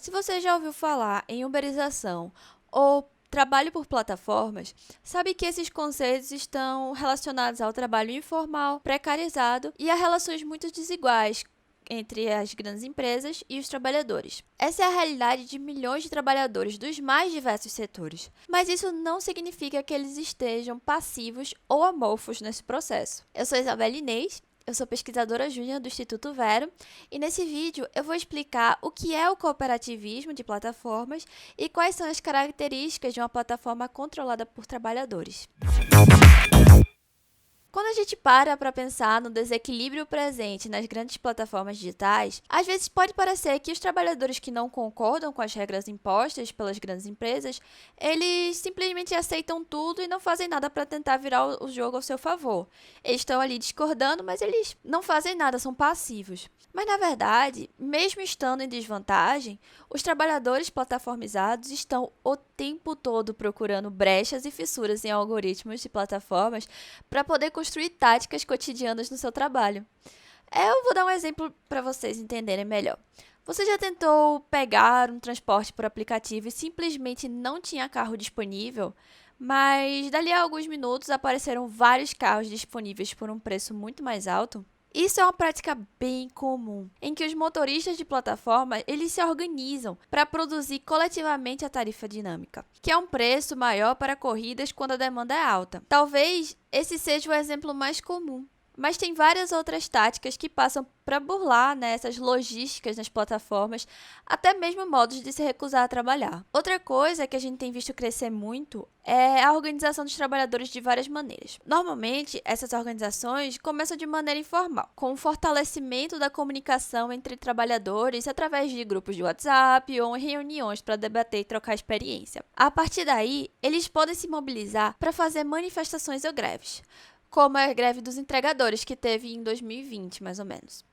Se você já ouviu falar em uberização ou trabalho por plataformas, sabe que esses conceitos estão relacionados ao trabalho informal, precarizado e a relações muito desiguais entre as grandes empresas e os trabalhadores. Essa é a realidade de milhões de trabalhadores dos mais diversos setores, mas isso não significa que eles estejam passivos ou amorfos nesse processo. Eu sou Isabela Inês. Eu sou pesquisadora júnior do Instituto Vero e nesse vídeo eu vou explicar o que é o cooperativismo de plataformas e quais são as características de uma plataforma controlada por trabalhadores. Quando a gente para pensar no desequilíbrio presente nas grandes plataformas digitais, às vezes pode parecer que os trabalhadores que não concordam com as regras impostas pelas grandes empresas, eles simplesmente aceitam tudo e não fazem nada para tentar virar o jogo ao seu favor. Eles estão ali discordando, mas eles não fazem nada, são passivos. Mas, na verdade, mesmo estando em desvantagem, os trabalhadores plataformizados estão o tempo todo procurando brechas e fissuras em algoritmos de plataformas para poder construir táticas cotidianas no seu trabalho. Eu vou dar um exemplo para vocês entenderem melhor. Você já tentou pegar um transporte por aplicativo e simplesmente não tinha carro disponível, mas dali a alguns minutos apareceram vários carros disponíveis por um preço muito mais alto? Isso é uma prática bem comum, em que os motoristas de plataforma eles se organizam para produzir coletivamente a tarifa dinâmica, que é um preço maior para corridas quando a demanda é alta. Talvez esse seja o exemplo mais comum, mas tem várias outras táticas que passam para burlar essas logísticas nas plataformas, até mesmo modos de se recusar a trabalhar. Outra coisa que a gente tem visto crescer muito é a organização dos trabalhadores de várias maneiras. Normalmente, essas organizações começam de maneira informal, com o fortalecimento da comunicação entre trabalhadores através de grupos de WhatsApp ou em reuniões para debater e trocar experiência. A partir daí, eles podem se mobilizar para fazer manifestações ou greves, como a greve dos entregadores que teve em 2020, mais ou menos.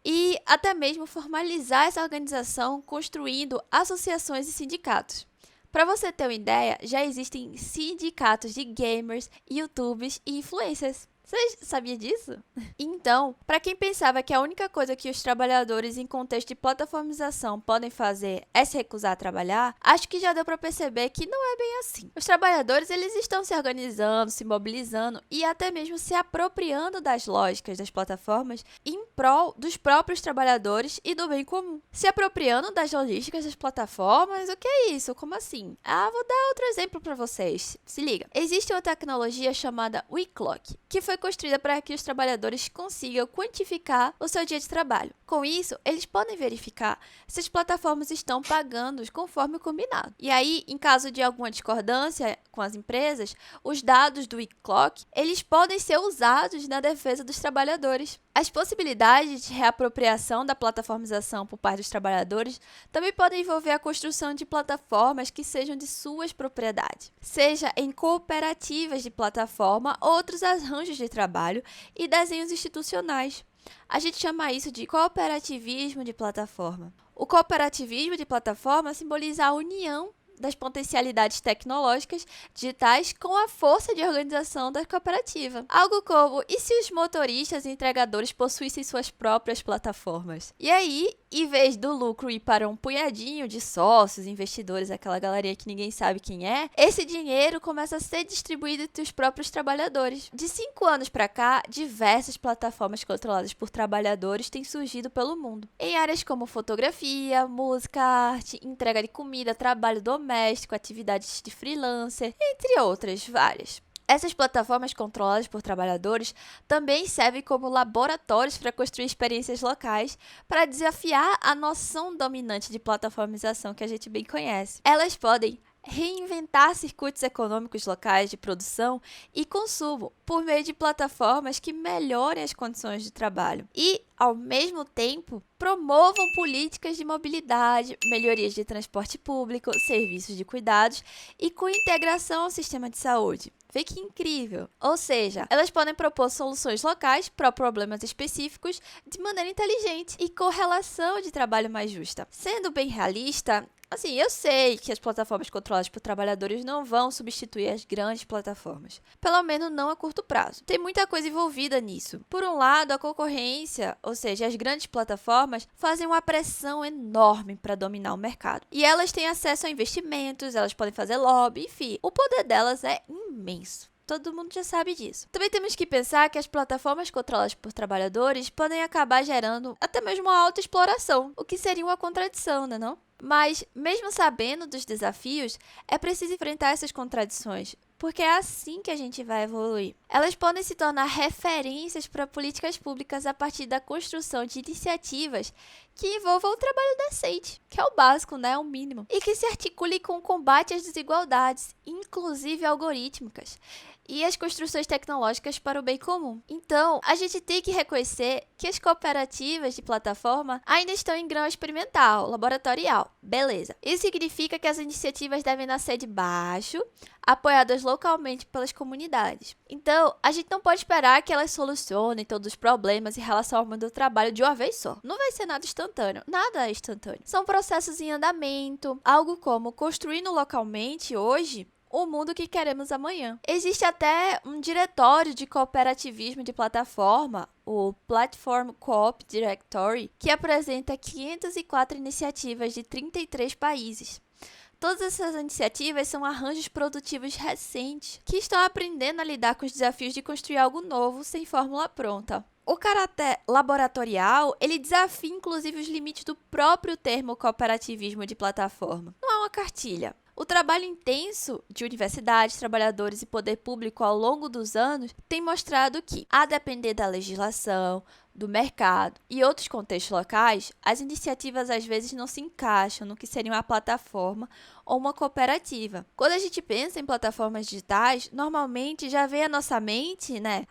E até mesmo formalizar essa organização construindo associações e sindicatos. Para você ter uma ideia, já existem sindicatos de gamers, youtubers e influencers. Você sabia disso? Então, para quem pensava que a única coisa que os trabalhadores em contexto de plataformização podem fazer é se recusar a trabalhar, acho que já deu para perceber que não é bem assim. Os trabalhadores eles estão se organizando, se mobilizando e até mesmo se apropriando das lógicas das plataformas em prol dos próprios trabalhadores e do bem comum. Se apropriando das logísticas das plataformas, o que é isso? Como assim? Vou dar outro exemplo para vocês. Se liga. Existe uma tecnologia chamada WeClock, que foi construída para que os trabalhadores consigam quantificar o seu dia de trabalho. Com isso, eles podem verificar se as plataformas estão pagando conforme o combinado. E aí, em caso de alguma discordância com as empresas, os dados do WeClock, eles podem ser usados na defesa dos trabalhadores. As possibilidades de reapropriação da plataformização por parte dos trabalhadores também podem envolver a construção de plataformas que sejam de suas propriedades, seja em cooperativas de plataforma ou outros arranjos de trabalho e desenhos institucionais. A gente chama isso de cooperativismo de plataforma. O cooperativismo de plataforma simboliza a união das potencialidades tecnológicas digitais com a força de organização da cooperativa. Algo como, e se os motoristas e entregadores possuíssem suas próprias plataformas? E aí, em vez do lucro ir para um punhadinho de sócios, investidores, aquela galerinha que ninguém sabe quem é, esse dinheiro começa a ser distribuído entre os próprios trabalhadores. De 5 anos para cá, diversas plataformas controladas por trabalhadores têm surgido pelo mundo, em áreas como fotografia, música, arte, entrega de comida, trabalho doméstico, atividades de freelancer, entre outras várias. Essas plataformas controladas por trabalhadores também servem como laboratórios para construir experiências locais para desafiar a noção dominante de plataformização que a gente bem conhece. Elas podem reinventar circuitos econômicos locais de produção e consumo por meio de plataformas que melhorem as condições de trabalho e, ao mesmo tempo, promovam políticas de mobilidade, melhorias de transporte público, serviços de cuidados e com integração ao sistema de saúde. Vê que incrível! Ou seja, elas podem propor soluções locais para problemas específicos de maneira inteligente e com relação de trabalho mais justa. Sendo bem realista, eu sei que as plataformas controladas por trabalhadores não vão substituir as grandes plataformas, pelo menos não a curto curto prazo. Tem muita coisa envolvida nisso. Por um lado, a concorrência, ou seja, as grandes plataformas, fazem uma pressão enorme para dominar o mercado. E elas têm acesso a investimentos, elas podem fazer lobby, enfim, o poder delas é imenso. Todo mundo já sabe disso. Também temos que pensar que as plataformas controladas por trabalhadores podem acabar gerando até mesmo uma autoexploração, o que seria uma contradição, né, não? Mas, mesmo sabendo dos desafios, é preciso enfrentar essas contradições, porque é assim que a gente vai evoluir. Elas podem se tornar referências para políticas públicas a partir da construção de iniciativas que envolvam o trabalho decente, que é o básico, né, o mínimo, e que se articule com o combate às desigualdades, inclusive algorítmicas, e as construções tecnológicas para o bem comum. Então, a gente tem que reconhecer que as cooperativas de plataforma ainda estão em grau experimental, laboratorial. Beleza. Isso significa que as iniciativas devem nascer de baixo, apoiadas localmente pelas comunidades. Então, a gente não pode esperar que elas solucionem todos os problemas em relação ao mundo do trabalho de uma vez só. Não vai ser nada instantâneo. Nada é instantâneo. São processos em andamento, algo como construindo localmente hoje o mundo que queremos amanhã. Existe até um diretório de cooperativismo de plataforma, o Platform Co-op Directory, que apresenta 504 iniciativas de 33 países. Todas essas iniciativas são arranjos produtivos recentes que estão aprendendo a lidar com os desafios de construir algo novo sem fórmula pronta. O caráter laboratorial, ele desafia inclusive os limites do próprio termo cooperativismo de plataforma. Não é uma cartilha. O trabalho intenso de universidades, trabalhadores e poder público ao longo dos anos tem mostrado que, a depender da legislação, do mercado e outros contextos locais, as iniciativas às vezes não se encaixam no que seria uma plataforma ou uma cooperativa. Quando a gente pensa em plataformas digitais, normalmente já vem à nossa mente, né,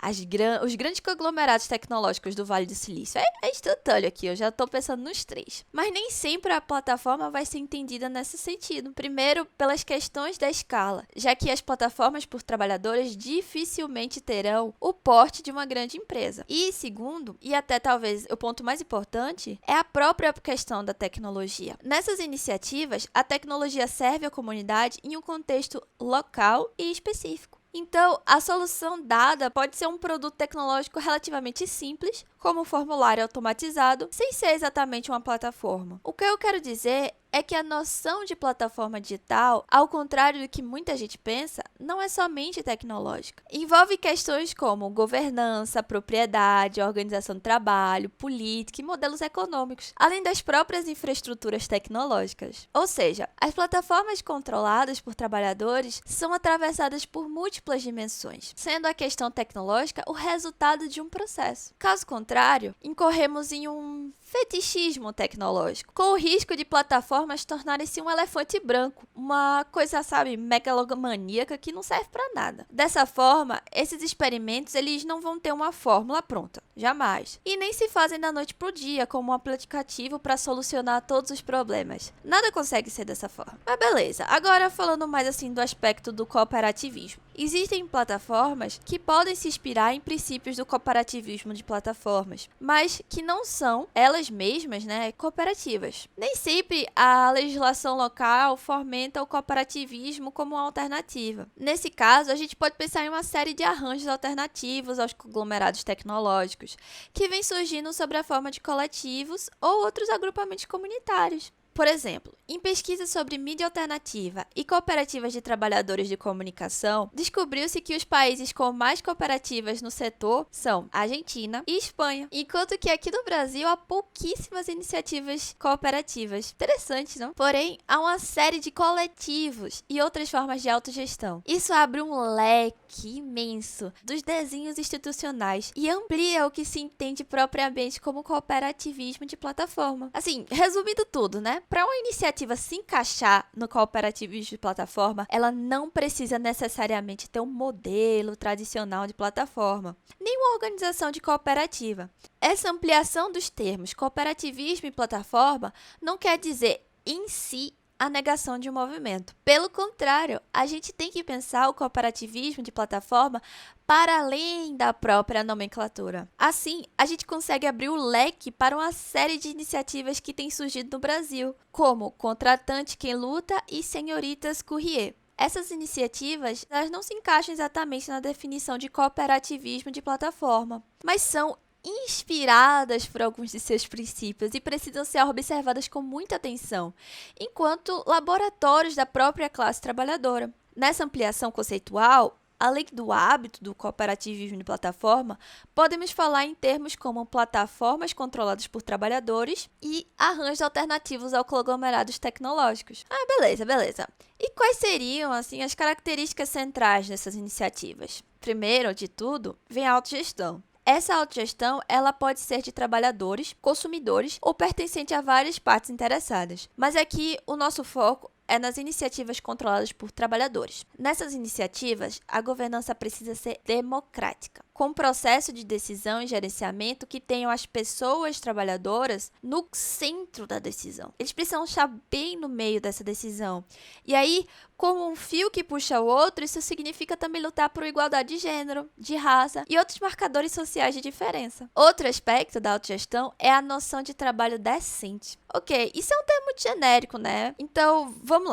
os grandes conglomerados tecnológicos do Vale do Silício. É instantâneo aqui, eu já estou pensando nos três. Mas nem sempre a plataforma vai ser entendida nesse sentido. Primeiro, pelas questões da escala, já que as plataformas por trabalhadores dificilmente terão o porte de uma grande empresa. E segundo, e até talvez o ponto mais importante, é a própria questão da tecnologia. Nessas iniciativas, a tecnologia serve à comunidade em um contexto local e específico. Então, a solução dada pode ser um produto tecnológico relativamente simples, como um formulário automatizado, sem ser exatamente uma plataforma. O que eu quero dizer é que a noção de plataforma digital, ao contrário do que muita gente pensa, não é somente tecnológica. Envolve questões como governança, propriedade, organização do trabalho, política e modelos econômicos, além das próprias infraestruturas tecnológicas. Ou seja, as plataformas controladas por trabalhadores são atravessadas por múltiplas dimensões, sendo a questão tecnológica o resultado de um processo. Caso contrário, incorremos em um fetichismo tecnológico, com o risco de plataformas tornarem-se um elefante branco, uma coisa, sabe, megalomaníaca que não serve para nada. Dessa forma, esses experimentos eles não vão ter uma fórmula pronta, jamais. E nem se fazem da noite pro dia como um aplicativo para solucionar todos os problemas. Nada consegue ser dessa forma. Mas beleza, agora falando mais assim do aspecto do cooperativismo. Existem plataformas que podem se inspirar em princípios do cooperativismo de plataformas, mas que não são, elas mesmas, né, cooperativas. Nem sempre a legislação local fomenta o cooperativismo como uma alternativa. Nesse caso, a gente pode pensar em uma série de arranjos alternativos aos conglomerados tecnológicos, que vêm surgindo sob a forma de coletivos ou outros agrupamentos comunitários. Por exemplo, em pesquisa sobre mídia alternativa e cooperativas de trabalhadores de comunicação, descobriu-se que os países com mais cooperativas no setor são Argentina e Espanha, enquanto que aqui no Brasil há pouquíssimas iniciativas cooperativas. Interessante, não? Porém, há uma série de coletivos e outras formas de autogestão. Isso abre um leque imenso dos desenhos institucionais e amplia o que se entende propriamente como cooperativismo de plataforma. Assim, resumindo tudo, né? Para uma iniciativa se encaixar no cooperativismo de plataforma, ela não precisa necessariamente ter um modelo tradicional de plataforma, nem uma organização de cooperativa. Essa ampliação dos termos cooperativismo e plataforma não quer dizer em si a negação de um movimento. Pelo contrário, a gente tem que pensar o cooperativismo de plataforma para além da própria nomenclatura. Assim, a gente consegue abrir o leque para uma série de iniciativas que têm surgido no Brasil, como Contratante Quem Luta e Senhoritas Courrier. Essas iniciativas, elas não se encaixam exatamente na definição de cooperativismo de plataforma, mas são inspiradas por alguns de seus princípios e precisam ser observadas com muita atenção, enquanto laboratórios da própria classe trabalhadora. Nessa ampliação conceitual, além do hábito do cooperativismo de plataforma, podemos falar em termos como plataformas controladas por trabalhadores e arranjos alternativos ao conglomerados tecnológicos. Beleza. E quais seriam, assim, as características centrais dessas iniciativas? Primeiro de tudo, vem a autogestão. Essa autogestão, ela pode ser de trabalhadores, consumidores ou pertencente a várias partes interessadas. Mas aqui o nosso foco é nas iniciativas controladas por trabalhadores. Nessas iniciativas, a governança precisa ser democrática, com um processo de decisão e gerenciamento que tenham as pessoas trabalhadoras no centro da decisão. Eles precisam estar bem no meio dessa decisão. E aí, como um fio que puxa o outro, isso significa também lutar por igualdade de gênero, de raça e outros marcadores sociais de diferença. Outro aspecto da autogestão é a noção de trabalho decente. Ok, isso é um termo muito genérico, né? Então, vamos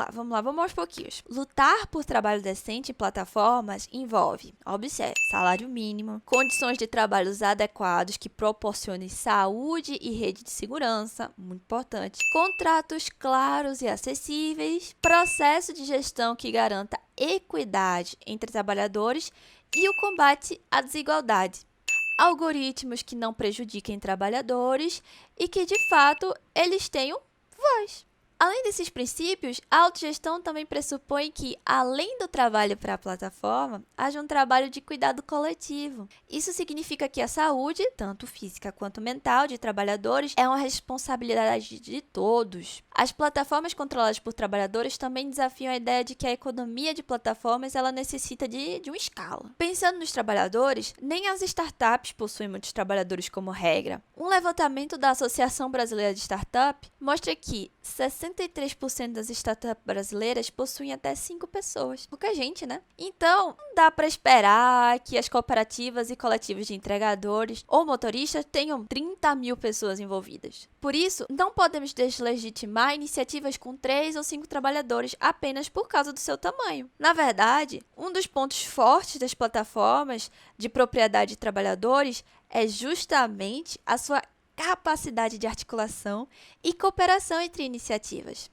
aos pouquinhos. Lutar por trabalho decente em plataformas envolve, observe, salário mínimo, condições de trabalhos adequados que proporcionem saúde e rede de segurança, muito importante, contratos claros e acessíveis, processo de gestão que garanta equidade entre trabalhadores e o combate à desigualdade. Algoritmos que não prejudiquem trabalhadores e que, de fato, eles tenham voz. Além desses princípios, a autogestão também pressupõe que, além do trabalho para a plataforma, haja um trabalho de cuidado coletivo. Isso significa que a saúde, tanto física quanto mental, de trabalhadores é uma responsabilidade de todos. As plataformas controladas por trabalhadores também desafiam a ideia de que a economia de plataformas ela necessita de uma escala. Pensando nos trabalhadores, nem as startups possuem muitos trabalhadores como regra. Um levantamento da Associação Brasileira de Startup mostra que 63% das startups brasileiras possuem até 5 pessoas. Pouca gente, né? Então, não dá para esperar que as cooperativas e coletivos de entregadores ou motoristas tenham 30 mil pessoas envolvidas. Por isso, não podemos deslegitimar iniciativas com 3 ou 5 trabalhadores apenas por causa do seu tamanho. Na verdade, um dos pontos fortes das plataformas de propriedade de trabalhadores é justamente a sua capacidade de articulação e cooperação entre iniciativas.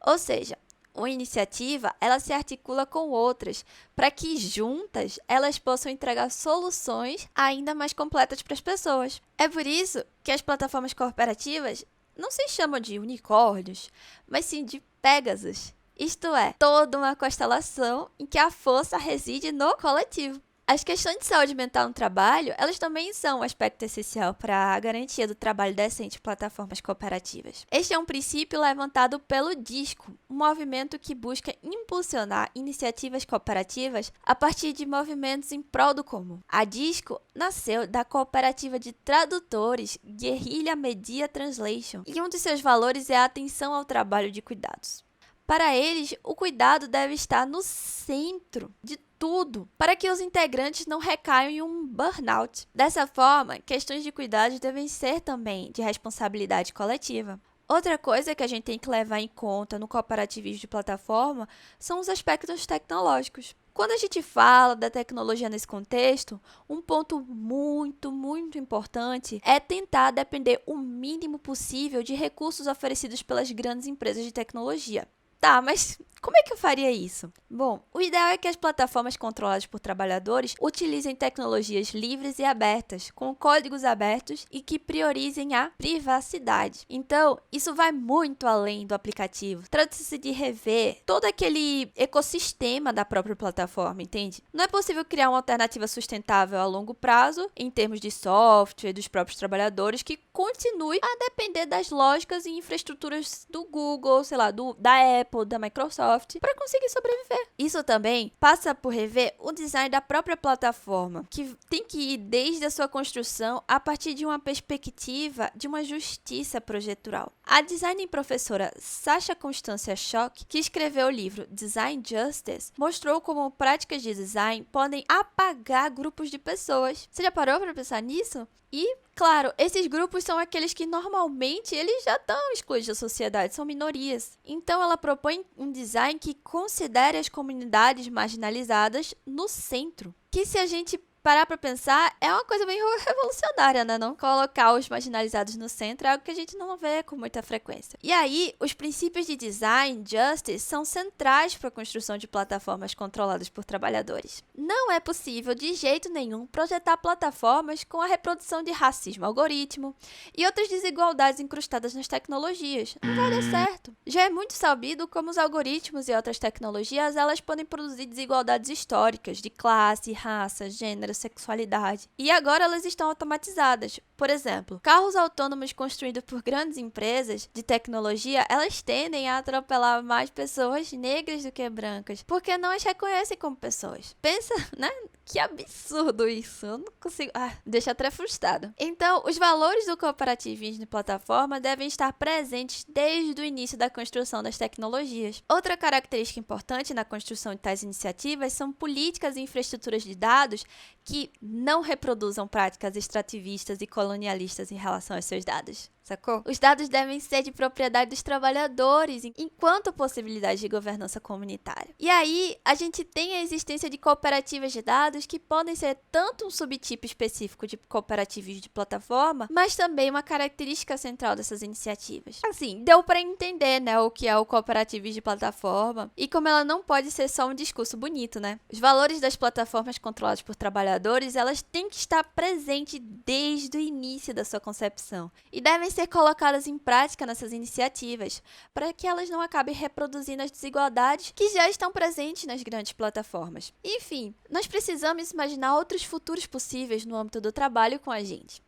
Ou seja, uma iniciativa ela se articula com outras para que juntas elas possam entregar soluções ainda mais completas para as pessoas. É por isso que as plataformas cooperativas não se chamam de unicórnios, mas sim de Pégasos. Isto é, toda uma constelação em que a força reside no coletivo. As questões de saúde mental no trabalho, elas também são um aspecto essencial para a garantia do trabalho decente em plataformas cooperativas. Este é um princípio levantado pelo DISCO, um movimento que busca impulsionar iniciativas cooperativas a partir de movimentos em prol do comum. A DISCO nasceu da cooperativa de tradutores Guerrilla Media Translation, e um de seus valores é a atenção ao trabalho de cuidados. Para eles, o cuidado deve estar no centro de tudo, para que os integrantes não recaiam em um burnout. Dessa forma, questões de cuidados devem ser também de responsabilidade coletiva. Outra coisa que a gente tem que levar em conta no cooperativismo de plataforma são os aspectos tecnológicos. Quando a gente fala da tecnologia nesse contexto, um ponto muito importante é tentar depender o mínimo possível de recursos oferecidos pelas grandes empresas de tecnologia. Tá, mas como é que eu faria isso? Bom, o ideal é que as plataformas controladas por trabalhadores utilizem tecnologias livres e abertas, com códigos abertos e que priorizem a privacidade. Então, isso vai muito além do aplicativo. Trata-se de rever todo aquele ecossistema da própria plataforma, entende? Não é possível criar uma alternativa sustentável a longo prazo, em termos de software dos próprios trabalhadores, que continue a depender das lógicas e infraestruturas do Google, sei lá, da Apple, da Microsoft, para conseguir sobreviver. Isso também passa por rever o design da própria plataforma, que tem que ir desde a sua construção a partir de uma perspectiva de uma justiça projetural. A designer e professora Sasha Constância Schock, que escreveu o livro Design Justice, mostrou como práticas de design podem apagar grupos de pessoas. Você já parou para pensar nisso? E, claro, esses grupos são aqueles que normalmente eles já estão excluídos da sociedade, são minorias. Então, ela propõe um design que considere as comunidades marginalizadas no centro. Que se a gente parar para pensar, é uma coisa bem revolucionária, né? Não colocar os marginalizados no centro é algo que a gente não vê com muita frequência. E aí, os princípios de design, justice, são centrais para a construção de plataformas controladas por trabalhadores. Não é possível, de jeito nenhum, projetar plataformas com a reprodução de racismo, algoritmo e outras desigualdades incrustadas nas tecnologias. Não vai dar certo. Já é muito sabido como os algoritmos e outras tecnologias, elas podem produzir desigualdades históricas de classe, raça, gênero, sexualidade. E agora elas estão automatizadas. Por exemplo, carros autônomos construídos por grandes empresas de tecnologia, elas tendem a atropelar mais pessoas negras do que brancas, porque não as reconhecem como pessoas. Pensa, né? Que absurdo isso. Eu não consigo. Deixa até frustrado. Então, os valores do cooperativismo de plataforma devem estar presentes desde o início da construção das tecnologias. Outra característica importante na construção de tais iniciativas são políticas e infraestruturas de dados que não reproduzam práticas extrativistas e colonialistas em relação aos seus dados. Sacou? Os dados devem ser de propriedade dos trabalhadores, enquanto possibilidade de governança comunitária. E aí, a gente tem a existência de cooperativas de dados que podem ser tanto um subtipo específico de cooperativismo de plataforma, mas também uma característica central dessas iniciativas. Assim, deu para entender, né, o que é o cooperativismo de plataforma e como ela não pode ser só um discurso bonito, né? Os valores das plataformas controladas por trabalhadores, elas têm que estar presentes desde o início da sua concepção e devem ser colocadas em prática nessas iniciativas, para que elas não acabem reproduzindo as desigualdades que já estão presentes nas grandes plataformas. Enfim, nós precisamos imaginar outros futuros possíveis no âmbito do trabalho com a gente.